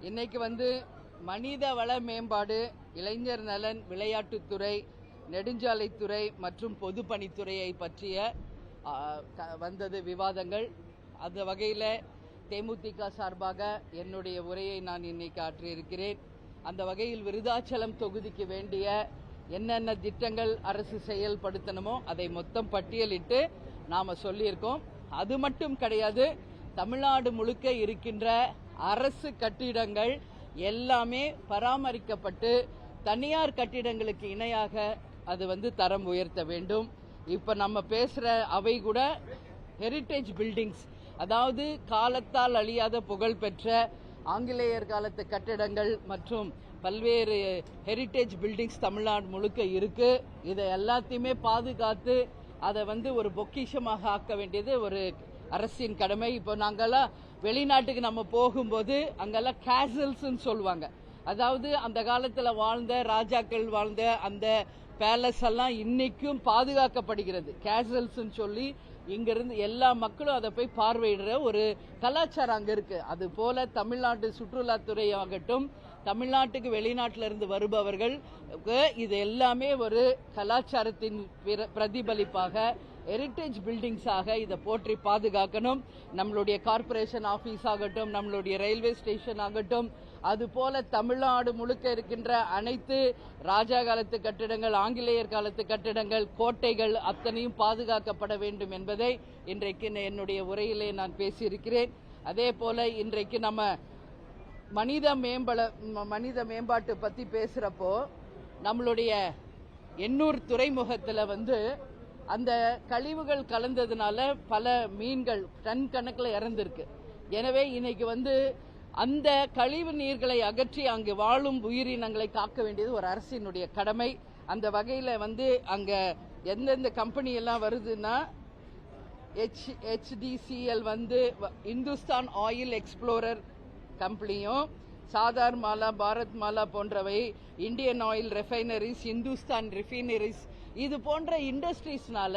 இன்னைக்கு மனித வள மேம்பாடு, இளைஞர் நலன், விளையாட்டுத்துறை, நெடுஞ்சாலைத்துறை மற்றும் பொதுப்பணித்துறையை பற்றிய வந்தது விவாதங்கள். அந்த வகையில் தேமுதிக சார்பாக என்னுடைய உரையை நான் இன்னைக்கு ஆற்றியிருக்கிறேன். அந்த வகையில் விருதாச்சலம் தொகுதிக்கு வேண்டிய என்னென்ன திட்டங்கள் அரசு செயல்படுத்தணுமோ அதை மொத்தம் பட்டியலிட்டு நாம சொல்லியிருக்கோம். அது மட்டும் கிடையாது, தமிழ்நாடு முழுக்க இருக்கின்ற அரசு கட்டிடங்கள் எல்லாமே பராமரிக்கப்பட்டு தனியார் கட்டிடங்களுக்கு இணையாக அது தரம் உயர்த்த வேண்டும். இப்ப நம்ம பேசுற அவை கூட ஹெரிட்டேஜ் பில்டிங்ஸ், அதாவது காலத்தால் அழியாத புகழ் பெற்ற ஆங்கிலேயர் காலத்து கட்டிடங்கள் மற்றும் பல்வேறு ஹெரிட்டேஜ் பில்டிங்ஸ் தமிழ்நாடு முழுக்க இருக்கு. இதை எல்லாத்தையுமே பாதுகாத்து அதை ஒரு பொக்கிஷமாக ஆக்க வேண்டியது ஒரு அரசின் கடமை. இப்போ நாங்கெல்லாம் வெளிநாட்டுக்கு நம்ம போகும்போது அங்கெல்லாம் கேசல்ஸ் சொல்லுவாங்க. அதாவது அந்த காலத்துல வாழ்ந்த ராஜாக்கள் வாழ்ந்த அந்த பேலஸ் எல்லாம் இன்னைக்கும் பாதுகாக்கப்படுகிறது. கேசல்ஸ் சொல்லி இங்கிருந்து எல்லா மக்களும் அதை போய் பார்வையிடுற ஒரு கலாச்சாரம் அங்க இருக்கு. அது போல தமிழ்நாட்டு சுற்றுலாத்துறை ஆகட்டும், தமிழ்நாட்டுக்கு வெளிநாட்டில இருந்து வருபவர்கள் இது எல்லாமே ஒரு கலாச்சாரத்தின் பிரதிபலிப்பாக ஹெரிட்டேஜ் பில்டிங்ஸாக இதை போற்றி பாதுகாக்கணும். நம்மளுடைய கார்பரேஷன் ஆபீஸ் ஆகட்டும், நம்மளுடைய ரயில்வே ஸ்டேஷன் ஆகட்டும், அது போல தமிழ்நாடு முழுக்க இருக்கின்ற அனைத்து ராஜா காலத்து கட்டிடங்கள், ஆங்கிலேயர் காலத்து கட்டிடங்கள், கோட்டைகள் அத்தனையும் பாதுகாக்கப்பட வேண்டும் என்பதை இன்றைக்கு என்னுடைய உரையிலே நான் பேசியிருக்கிறேன். அதே போல இன்றைக்கு நம்ம மனித மேம்பாட்டு பத்தி பேசுறப்போ நம்மளுடைய எண்ணூர் துறைமுகத்துல அந்த கழிவுகள் கலந்ததுனால பல மீன்கள் டன் கணக்கில் இறந்திருக்கு. எனவே இன்னைக்கு அந்த கழிவு நீர்களை அகற்றி அங்கு வாழும் உயிரினங்களை காக்க வேண்டியது ஒரு அரசினுடைய கடமை. அந்த வகையில் அங்க எந்தெந்த கம்பெனி எல்லாம் வருதுன்னா HDCL இந்துஸ்தான் ஆயில் எக்ஸ்ப்ளோரர் கம்பெனியும், சாதார் மாலா, பாரத் மாலா போன்றவை, இந்தியன் ஆயில் ரெஃபைனரிஸ், இந்துஸ்தான் ரிஃபைனரிஸ், இது போன்ற இண்டஸ்ட்ரீஸ்னால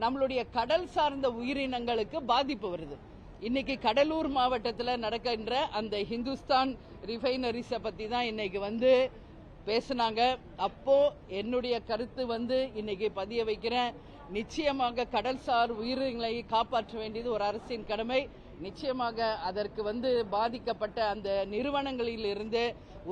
நம்மளுடைய கடல் சார்ந்த உயிரினங்களுக்கு பாதிப்பு வருது. இன்னைக்கு கடலூர் மாவட்டத்தில் நடக்கின்ற அந்த ஹிந்துஸ்தான் ரிஃபைனரிஸ பத்தி தான் இன்னைக்கு பேசினாங்க. அப்போ என்னுடைய கருத்து இன்னைக்கு பதிய வைக்கிறேன். நிச்சயமாக கடல்சார் உயிரினங்களை காப்பாற்ற வேண்டியது ஒரு அரசின் கடமை. நிச்சயமாக அதற்கு பாதிக்கப்பட்ட அந்த நிறுவனங்களில் இருந்து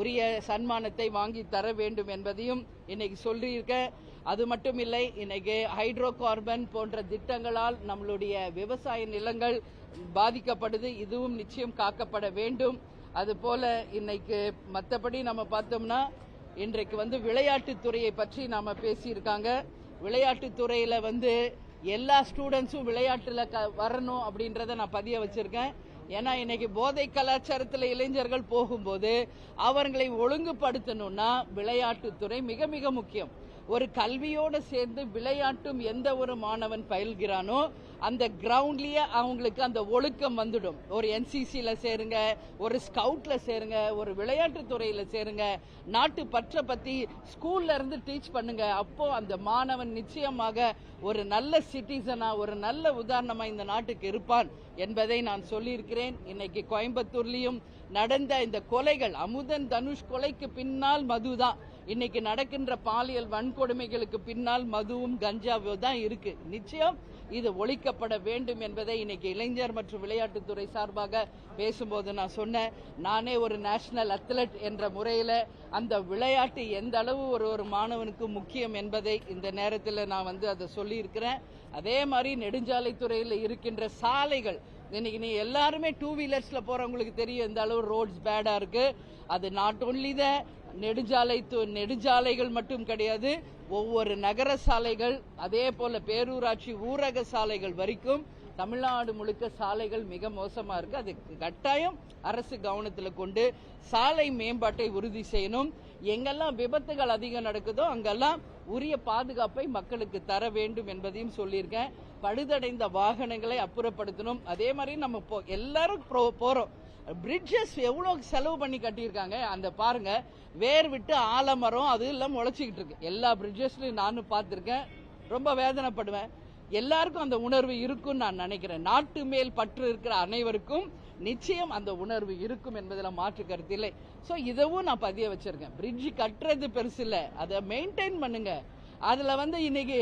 உரிய சன்மானத்தை வாங்கி தர வேண்டும் என்பதையும் இன்னைக்கு சொல்லியிருக்கேன். அது மட்டும் இல்லை, இன்னைக்கு ஹைட்ரோ கார்பன் போன்ற திட்டங்களால் நம்மளுடைய விவசாய நிலங்கள் பாதிக்கப்படுது. இதுவும் நிச்சயம் காக்கப்பட வேண்டும். அதுபோல இன்னைக்கு மற்றபடி நம்ம பார்த்தோம்னா இன்றைக்கு விளையாட்டுத்துறையை பற்றி நாம பேசியிருக்காங்க. விளையாட்டுத்துறையில எல்லா ஸ்டூடெண்ட்ஸும் விளையாட்டுல வரணும் அப்படின்றத நான் பதிய வச்சிருக்கேன். ஏன்னா இன்னைக்கு போதை கலாச்சாரத்தில் இளைஞர்கள் போகும்போது அவர்களை ஒழுங்குபடுத்தணும்னா விளையாட்டுத்துறை மிக மிக முக்கியம். ஒரு கல்வியோடு சேர்ந்து விளையாட்டும் எந்த ஒரு மாணவன் பயில்கிறானோ அந்த கிரவுண்ட்லயே அவங்களுக்கு அந்த ஒழுக்கம் வந்துடும். ஒரு NCCல சேருங்க, ஒரு ஸ்கவுட்ல சேருங்க, ஒரு விளையாட்டு துறையில சேருங்க, நாட்டு பற்ற பத்தி ஸ்கூல்ல இருந்து டீச் பண்ணுங்க. அப்போ அந்த மாணவன் நிச்சயமாக ஒரு நல்ல சிட்டிசனா, ஒரு நல்ல உதாரணமா இந்த நாட்டுக்கு இருப்பான் என்பதை நான் சொல்லியிருக்கிறேன். இன்னைக்கு கோயம்புத்தூர்லயும் நடந்த இந்த கொலைகள், அமுதன் தனுஷ் கொலைக்கு பின்னால் மதுதான். இன்னைக்கு நடக்கின்ற பாலியல் வன்கொடுமைகளுக்கு பின்னால் மதுவும் கஞ்சாவும் தான் இருக்கு. நிச்சயம் இது ஒழிக்கப்பட வேண்டும் என்பதை இன்னைக்கு இளைஞர் மற்றும் விளையாட்டுத்துறை சார்பாக பேசும்போது நான் சொன்னேன். நானே ஒரு நேஷனல் அத்லட் என்ற முறையில அந்த விளையாட்டு எந்த அளவு ஒரு மாணவனுக்கு முக்கியம் என்பதை இந்த நேரத்தில் நான் அதை சொல்லி இருக்கிறேன். அதே மாதிரி நெடுஞ்சாலைத்துறையில் இருக்கின்ற சாலைகள், இன்னைக்கு நீ எல்லாருமே 2 வீலர்ஸ்ல போறவங்களுக்கு தெரியும் எந்த அளவு ரோட்ஸ் பேடா இருக்கு. அது நாட் ஒன்லி த நெடுஞ்சாலைகள் மட்டும் கிடையாது, ஒவ்வொரு நகர சாலைகள், அதே போல பேரூராட்சி ஊரக சாலைகள் வரைக்கும் தமிழ்நாடு முழுக்க சாலைகள் மிக மோசமா இருக்கு. அது கட்டாயம் அரசு கவனத்தில் கொண்டு சாலை மேம்பாட்டை உறுதி செய்யணும். எங்கெல்லாம் விபத்துகள் அதிகம் நடக்குதோ அங்கெல்லாம் உரிய பாதுகாப்பை மக்களுக்கு தர வேண்டும் என்பதையும் சொல்லியிருக்கேன். பழுதடைந்த வாகனங்களை அப்புறப்படுத்தணும். அதே மாதிரி நம்ம எல்லாரும் போறோம், பிரிட்ஜஸ் எவ்வளவு செலவு பண்ணி கட்டியிருக்காங்க. அந்த பாருங்க, வேர் விட்டு ஆலமரம் அது எல்லாம் முளைச்சிக்கிட்டு இருக்கு. எல்லா பிரிட்ஜஸ்லயும் நானும் பார்த்திருக்கேன். ரொம்ப வேதனைப்படுவேன். எல்லாருக்கும் அந்த உணர்வு இருக்குன்னு நான் நினைக்கிறேன். நாட்டு மேல் பற்று இருக்கிற அனைவருக்கும் நிச்சயம் அந்த உணர்வு இருக்கும் என்பதில் மாற்று கருத்து இல்லை. ஸோ இதுவும் நான் பதிய வச்சிருக்கேன். பிரிட்ஜ் கட்டுறது பெருசு இல்லை, அதை மெயின்டைன் பண்ணுங்க. அதுல இன்னைக்கு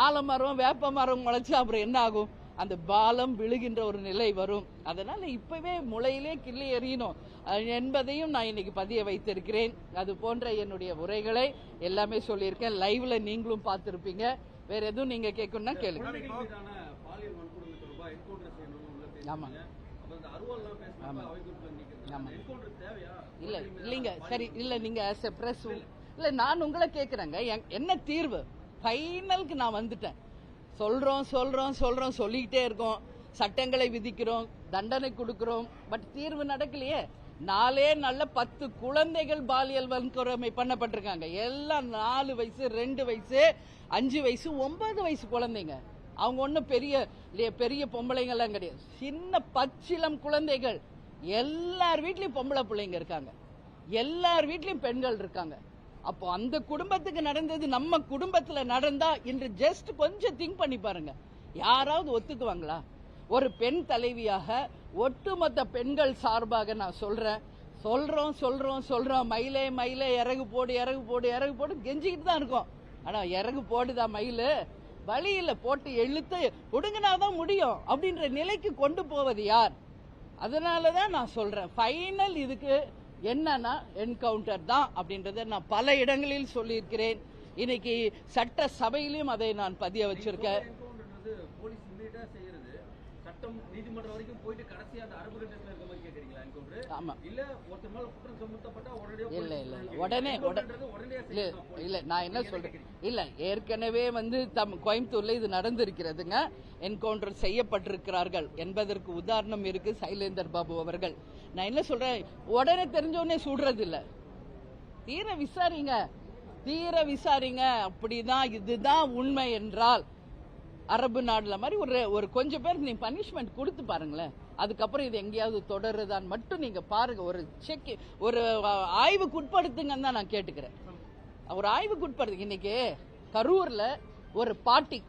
ஆலமரம் வேப்ப மரம் முளைச்சு அப்புறம் என்ன ஆகும்? அந்த பாலம் விழுகின்ற ஒரு நிலை வரும். அதனால இப்பவே முளையிலே கிள்ளி எறியணும் என்பதையும் நான் இன்னைக்கு பதிய வைத்திருக்கிறேன். அது போன்ற என்னுடைய உரைகளை எல்லாமே சொல்லியிருக்கேன். லைவ்ல நீங்களும் பார்த்திருப்பீங்க. வேற எதுவும் நீங்க கேட்கணும்னா கேளுங்க. இல்ல இல்லைங்க, சரி இல்ல, நீங்க பிரஸ் இல்ல, நான் உங்களை கேட்கிறேங்க, என்ன தீர்வு? ஃபைனலுக்கு நான் வந்துட்டேன். சொல்றோம் சொல்லிக்கிட்டே இருக்கோம், சட்டங்களை விதிக்கிறோம், தண்டனை கொடுக்கிறோம், பட் தீர்வு நடக்கலையே. 4 நாள்ல 10 குழந்தைகள் பாலியல் வன்கொடுமை பண்ணப்பட்டிருக்காங்க. எல்லாம் 4 வயசு, 2 வயசு, 5 வயசு, 9 வயசு குழந்தைங்க. அவங்க ஒன்றும் பெரிய பொம்பளைங்கெல்லாம் கிடையாது, சின்ன பச்சிலம் குழந்தைகள். எல்லார் வீட்லயும் பொம்பளை பிள்ளைங்க இருக்காங்க, எல்லார் வீட்லயும் பெண்கள் இருக்காங்க. அப்போ அந்த குடும்பத்துக்கு நடந்தது நம்ம குடும்பத்துல நடந்தா இன்று ஜஸ்ட் கொஞ்சம் திங்க் பண்ணி பாருங்க, யாராவது ஒத்துக்குவாங்களா? ஒரு பெண் தலைவியாக ஒட்டுமொத்த பெண்கள் சார்பாக நான் சொல்றோம், மயிலே மயிலே இறகு போடு கெஞ்சிக்கிட்டு தான் இருக்கோம். ஆனா இறகு போடுதா மயிலு? வழி இல்ல, போட்டு இழுத்து ஒடுங்கினாதான் முடியும் அப்படின்ற நிலைக்கு கொண்டு போவது யார்? அதனாலதான் நான் சொல்றேன், ஃபைனல் இதுக்கு என்னன்னா என்கவுண்டர் தான் அப்படின்றத நான் பல இடங்களில் சொல்லியிருக்கிறேன். இன்னைக்கு சட்ட சபையிலும் அதை நான் பதிய வச்சிருக்கேன். நீதிமன்றம் வரைக்கும் போயிட்டு கடைசியா அந்த ஆர்குமென்ட்ல இருக்க மாதிரி கேக்குறீங்களா என்கவுண்டர்? ஆமா. இல்ல ஒருத்தர் மேல குற்றம் சுமத்தப்பட்டா உடனே இல்ல நான் என்ன சொல்றேன், இல்ல ஏற்கனவே கோயம்புத்தூர்ல இது நடந்திருக்கிறதுங்க. என்கவுண்டர் செய்யப்பட்டிருக்கிறார்கள் என்பதற்கு உதாரணம் இருக்கு சைலேந்தர் பாபு அவர்கள். நான் என்ன சொல்றேன், உடனே தெரிஞ்சோடனே சுடுறது இல்ல, தீர விசாரிங்க. அப்படிதான் இதுதான் உண்மை என்றால் அரபு நாடுல மாதிரி ஒரு கொஞ்சம் பேருக்கு நீங்க பனிஷ்மெண்ட் கொடுத்து பாருங்களேன். அதுக்கப்புறம் இது எங்கேயாவது தொடருதான் மட்டும் நீங்க பாருங்க. ஒரு ஆய்வுக்கு உட்படுத்துங்கன்னு தான் நான் கேட்டுக்கிறேன். ஒரு ஆய்வுக்கு உட்படுத்து. இன்னைக்கு கரூர்ல ஒரு பாட்டி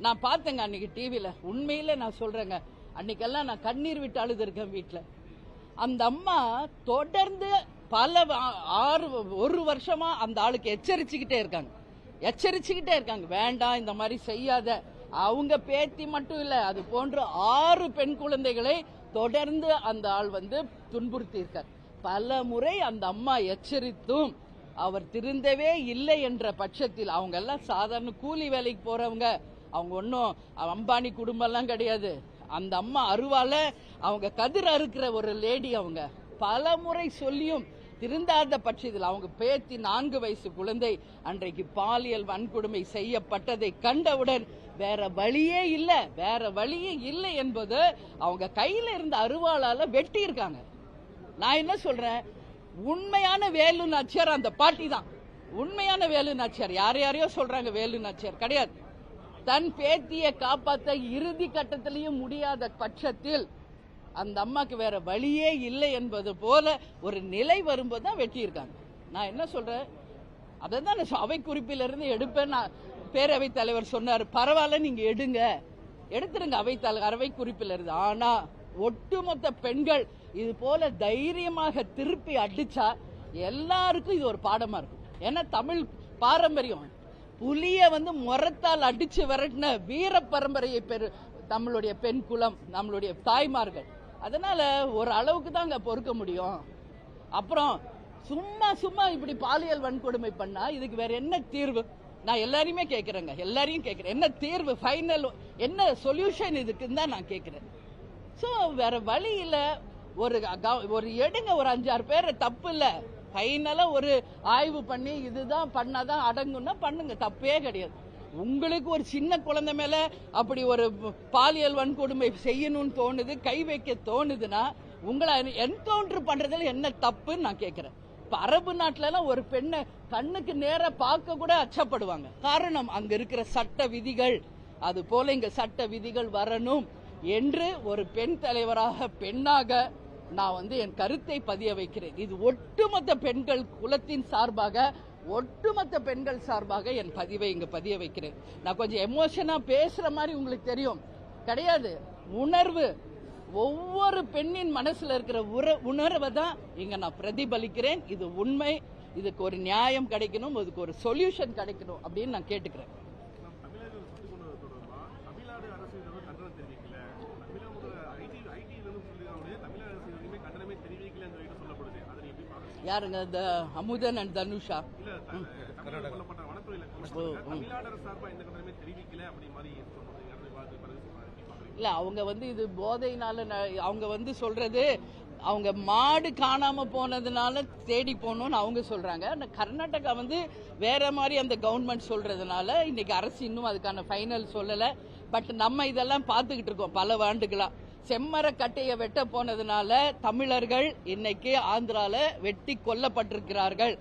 நான் பார்த்தேங்க அன்னைக்கு டிவில. உண்மையில நான் சொல்றேங்க, அன்னைக்கெல்லாம் நான் கண்ணீர் விட்டு அழுது இருக்கேன் வீட்டுல. அந்த அம்மா தொடர்ந்து ஒரு வருஷமா அந்த ஆளுக்கு எச்சரிச்சுக்கிட்டே இருக்காங்க, வேண்டாம் இந்த மாதிரி செய்யாத. அவங்க பேத்தி மட்டும் இல்ல, அது போன்ற 6 பெண் குழந்தைகளை தொடர்ந்து அந்த ஆள் துன்புறுத்தி இருக்கார். பல முறை அந்த அம்மா எச்சரித்தும் அவர் திருந்தவே இல்லை என்ற பட்சத்தில், அவங்க எல்லாம் சாதாரண கூலி வேலைக்கு போறவங்க, அவங்க ஒன்னும் அம்பானி குடும்பம் எல்லாம் கிடையாது. அந்த அம்மா அருவால அவங்க கதிர் அறுக்கிற ஒரு லேடி. அவங்க பல முறை சொல்லியும் திருந்தாத பட்சத்தில் அவங்க பேத்தி 4 வயசு குழந்தை அன்றைக்கு பாலியல் வன்கொடுமை செய்யப்பட்டதை கண்டவுடன் வேற வழியே இல்லை என்பது அவங்க கையில இருந்த அருவாளால வெட்டி இருக்காங்க. நான் என்ன சொல்றேன், உண்மையான வேலு நாச்சியார் அந்த பாட்டி தான். உண்மையான வேலு நாச்சியார். யாரையோ சொல்றாங்க வேலு நாச்சியார் கிடையாது. தன் பேத்தியை காப்பாற்ற இறுதி கட்டத்திலையும் முடியாத பட்சத்தில் அந்த அம்மாக்கு வேற வழியே இல்லை என்பது போல ஒரு நிலை வரும்போது தான் வெட்டி இருக்காங்க. நான் என்ன சொல்றேன், அதை தான் அவை குறிப்பிலிருந்து எடுப்பேன். பேரவைத் தலைவர் சொன்னார், பரவாயில்ல நீங்க எடுத்துருங்க அவை குறிப்பில் இருந்து. ஆனா ஒட்டுமொத்த பெண்கள் இது போல தைரியமாக திருப்பி அடிச்சா எல்லாருக்கும் இது ஒரு பாடமா இருக்கும். ஏன்னா தமிழ் பாரம்பரியம், புலிய முரத்தால் அடிச்சு விரட்டின வீர பரம்பரையை நம்மளுடைய பெண் குலம், நம்மளுடைய தாய்மார்கள். அதனால ஒரு அளவுக்கு தான் பொறுக்க முடியும். அப்புறம் சும்மா இப்படி பாலியல் வன்கொடுமை பண்ணா இதுக்கு வேற என்ன தீர்வு? நான் எல்லாரையும் கேட்கிறேன், என்ன தீர்வு? ஃபைனல் என்ன சொல்யூஷன் இதுக்குன்னு தான் நான் கேட்கிறேன். சோ வேற வழி இல்ல. ஒரு எடுங்க, ஒரு 5-6 பேர் தப்பு இல்ல. ஃபைனலா ஒரு ஆய்வு பண்ணி இதுதான் பண்ணாதான் அடங்குன்னா பண்ணுங்க, தப்பே கிடையாது. உங்களுக்கு ஒரு சின்ன குழந்தை மேல அப்படி ஒரு பாலியல் வன்கொடுமை செய்யணும்னு தோணுது, கை வைக்க தோணுதுன்னா உங்களை என்கவுண்டர் பண்றதுல என்ன தப்புன்னு நான் கேட்கிறேன். இப்ப அரபு நாட்டுல எல்லாம் ஒரு பெண்ணை கண்ணுக்கு நேர பார்க்க கூட அச்சப்படுவாங்க. காரணம் அங்க இருக்கிற சட்ட விதிகள். அது போல இங்க சட்ட விதிகள் வரணும் என்று ஒரு பெண் தலைவராக, பெண்ணாக நான் என் கருத்தை பதிய வைக்கிறேன். இது ஒட்டுமொத்த பெண்கள் குலத்தின் சார்பாக, ஒட்டுமொத்த பெண்கள் சார்பாக என் பதிவை இங்க பதிய வைக்கிறேன். நான் கொஞ்சம் எமோஷனா பேசுற மாதிரி உங்களுக்கு தெரியும் கிடையாது. உணர்வு ஒவ்வொரு பெண்ணின் மனசுல இருக்கிற உணர்வை தான் இங்க நான் பிரதிபலிக்கிறேன். இது உண்மை. இதுக்கு ஒரு நியாயம் கிடைக்கணும், இதுக்கு ஒரு சொல்யூஷன் கிடைக்கணும் அப்படின்னு நான் கேட்டுக்கிறேன். யாருங்க? இந்த அமுதன் அண்ட் தனுஷா. இல்ல அவங்க இது போதையினால அவங்க சொல்றது, அவங்க மாடு காணாம போனதுனால தேடி போகணும்னு அவங்க சொல்றாங்க. கர்நாடகா வேற மாதிரி அந்த கவர்மெண்ட் சொல்றதுனால இன்னைக்கு அரசு இன்னும் அதுக்கான ஃபைனல் சொல்லல. பட் நம்ம இதெல்லாம் பார்த்துக்கிட்டு இருக்கோம் பல ஆண்டுகளா. செம்மர கட்டையை வெட்ட போனதுனால தமிழர்கள் இன்னைக்கு ஆந்திரால வெட்டி கொல்லப்பட்டிருக்கிறார்கள்.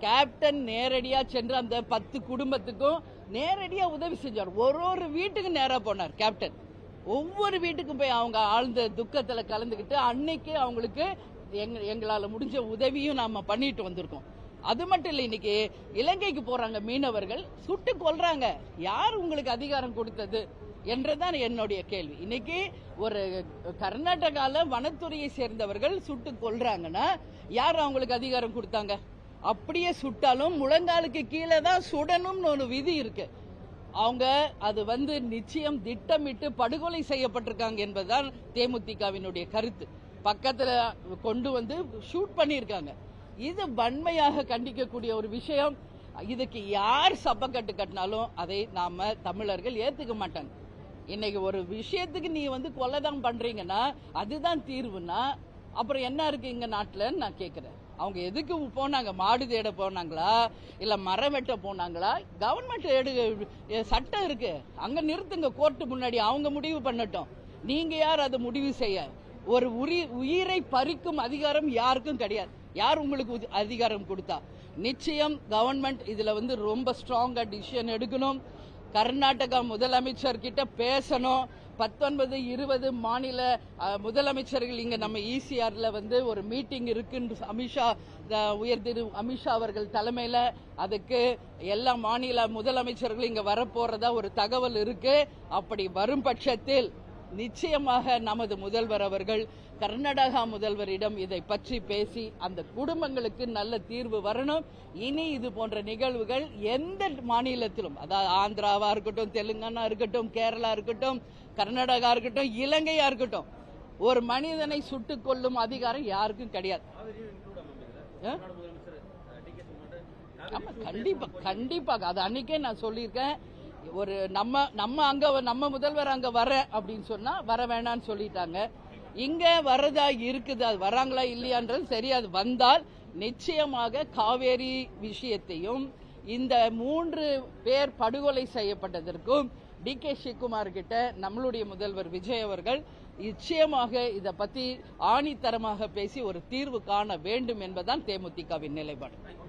கேப்டன் நேரடியா சென்று அந்த 10 குடும்பத்துக்கும் நேரடியா உதவி செஞ்சார். ஒரு வீட்டுக்கு நேரா போனார் கேப்டன். ஒவ்வொரு வீட்டுக்கும் போய் அவங்க ஆழ்ந்த துக்கத்துல கலந்துக்கிட்டு அன்னைக்கு அவங்களுக்கு எங்களால முடிஞ்ச உதவியும் நாம பண்ணிட்டு வந்திருக்கோம். அது மட்டும் இல்ல, இன்னைக்கு இலங்கைக்கு போறாங்க மீனவர்கள், சுட்டு கொல்றாங்க. யார் உங்களுக்கு அதிகாரம் கொடுத்தது என்றுதான் என்னுடைய கேள்வி. இன்னைக்கு ஒரு கர்நாடகால வனத்துறையை சேர்ந்தவர்கள் சுட்டு கொல்றாங்கன்னா யார் அவங்களுக்கு அதிகாரம் கொடுத்தாங்க? அப்படியே சுட்டாலும் முழங்காலுக்கு கீழே தான் சுடணும்னு ஒரு விதி இருக்கு. அவங்க அது நிச்சயம் திட்டமிட்டு படுகொலை செய்யப்பட்டிருக்காங்க என்பதுதான் தேமுதிகவினுடைய கருத்து. பக்கத்துல கொண்டு ஷூட் பண்ணியிருக்காங்க. இது வன்மையாக கண்டிக்கக்கூடிய ஒரு விஷயம். இதுக்கு யார் சப்பக்கட்டு கட்டினாலும் அதை நாம தமிழர்கள் ஏத்துக்க மாட்டாங்க. இன்னைக்கு ஒரு விஷயத்துக்கு நீ கொலைதான் பண்றீங்கன்னா அதுதான் தீர்வுன்னா அப்புறம் என்ன இருக்கு இங்க நாட்டுல நான் கேக்குறேன். அவங்க எதுக்கு போனாங்க? மாடு தேட போனாங்களா, இல்ல மரம் வெட்ட போனாங்களா? கவர்மெண்ட் சட்டம் இருக்கு, அங்க நிறுத்துங்க. கோர்ட்டு முன்னாடி அவங்க முடிவு பண்ணட்டும். நீங்க யார் அதை முடிவு செய்ய? ஒரு உயிரை பறிக்கும் அதிகாரம் யாருக்கும் கிடையாது. யார் உங்களுக்கு அதிகாரம் கொடுத்தா? நிச்சயம் கவர்மெண்ட் இதுல ரொம்ப ஸ்ட்ராங்கா டிசிஷன் எடுக்கணும். கர்நாடகா முதலமைச்சர் கிட்ட பேசணும். 19, 20 மாநில முதலமைச்சர்கள் இங்க நம்ம ஈசிஆர்ல ஒரு மீட்டிங் இருக்குன்னு அமித்ஷா, உயர்திரு அமித்ஷா அவர்கள் தலைமையில அதுக்கு எல்லா மாநில முதலமைச்சர்களும் இங்க வரப்போறதா ஒரு தகவல் இருக்கு. அப்படி வரும் பட்சத்தில் நிச்சயமாக நமது முதல்வர் அவர்கள் கர்நாடகா முதல்வரிடம் இதை பற்றி பேசி அந்த குடும்பங்களுக்கு நல்ல தீர்வு வரணும். இனி இது போன்ற நிகழ்வுகள் எந்த மாநிலத்திலும், அதாவது ஆந்திராவா இருக்கட்டும், தெலுங்கானா இருக்கட்டும், கேரளா இருக்கட்டும், கர்நாடகா இருக்கட்டும், இலங்கையா இருக்கட்டும், ஒரு மனிதனை சுட்டுக் கொள்ளும் அதிகாரம் யாருக்கும் கிடையாது. கண்டிப்பாக அது அன்னைக்கே நான் சொல்லியிருக்கேன். ஒரு நம்ம முதல்வர் அங்க வர அப்படின்னு சொன்னா வர வேணான்னு சொல்லிட்டாங்க. இங்க வரதா இருக்குது, அது வராங்களா இல்லையான்றது சரி. அது வந்தால் நிச்சயமாக காவேரி விஷயத்தையும் இந்த 3 பேர் படுகொலை செய்யப்பட்டதற்கும் DK சிவகுமார் கிட்ட நம்மளுடைய முதல்வர் விஜய் அவர்கள் நிச்சயமாக இதை பத்தி ஆணித்தரமாக பேசி ஒரு தீர்வு காண வேண்டும் என்பதுதான் தேமுதிகவின் நிலைப்பாடு.